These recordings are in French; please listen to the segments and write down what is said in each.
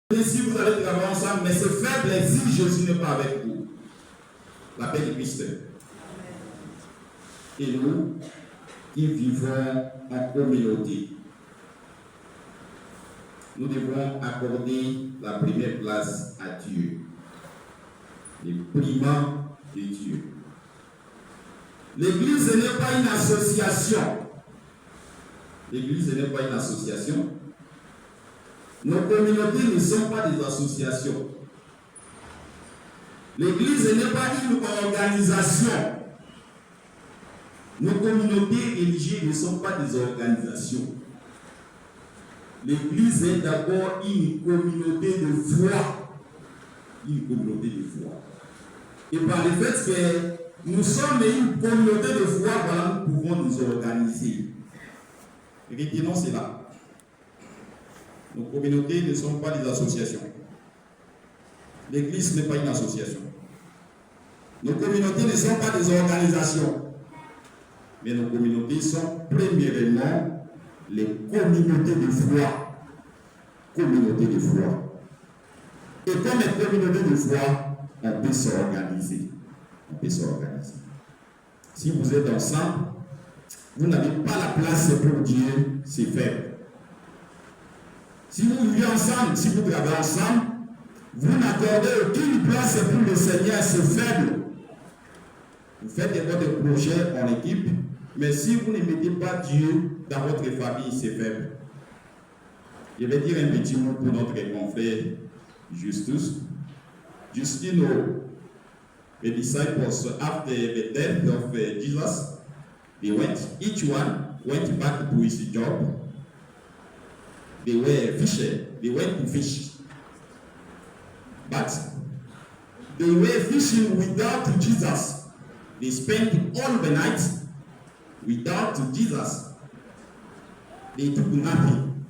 Si vous allez travailler ensemble, mais c'est faible si Jésus n'est pas avec vous. La paix de Christ. Et nous, qui vivons en communauté, nous devons accorder la première place à Dieu, les primats de Dieu. L'Église n'est pas une association. L'Église n'est pas une association. Nos communautés ne sont pas des associations. L'Église n'est pas une organisation. Nos communautés religieuses ne sont pas des organisations. L'Église est d'abord une communauté de foi. Une communauté de foi. Et par le fait que nous sommes une communauté de foi, voilà, nous pouvons nous organiser. Retenons cela. Nos communautés ne sont pas des associations. L'Église n'est pas une association. Nos communautés ne sont pas des organisations. Mais nos communautés sont premièrement les communautés de foi. Communautés de foi. Et comme les communautés de foi, on peut s'organiser. On peut s'organiser. Si vous êtes ensemble, vous n'avez pas la place pour Dieu, c'est faible. Si vous vivez ensemble, si vous travaillez ensemble, vous n'accordez aucune place pour le Seigneur, c'est faible. Vous faites votre projet en équipe, mais si vous ne mettez pas Dieu dans votre famille, c'est faible. Je vais dire un petit mot pour notre confrère Justus. Justin, the disciples, after the death of Jesus, they went, each one went back to his job. They were fishers. They went to fish. But they were fishing without Jesus. They spent all the night without Jesus. They took nothing.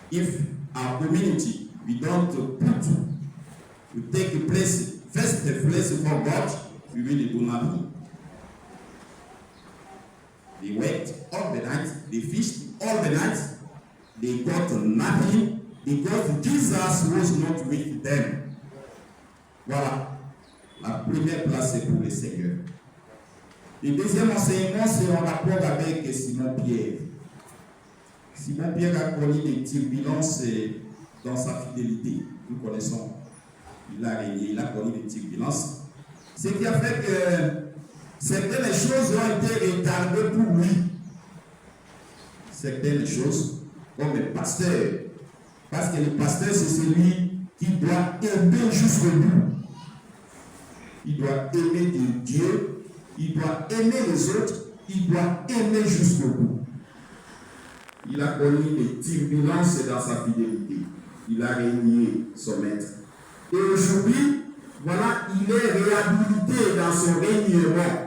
If our community, we don't put, we take a place, first the place for God, we really do nothing. They worked all the night, they fished all the night, they got nothing because Jesus was not with them. Voilà. La première place c'est pour le Seigneur. Le deuxième enseignement c'est en rapport avec Simon Pierre. Simon Pierre a connu des turbulences dans sa fidélité. Nous connaissons. Il a régné, il a connu des turbulences. Ce qui a fait que certaines choses ont été retardées pour lui. Certaines choses, comme le pasteur. Parce que le pasteur, c'est celui qui doit aimer jusqu'au bout. Il doit aimer Dieu, il doit aimer les autres, il doit aimer jusqu'au bout. Il a connu des turbulences dans sa fidélité. Il a régné son maître. Et aujourd'hui, voilà, il est réhabilité dans son règnement.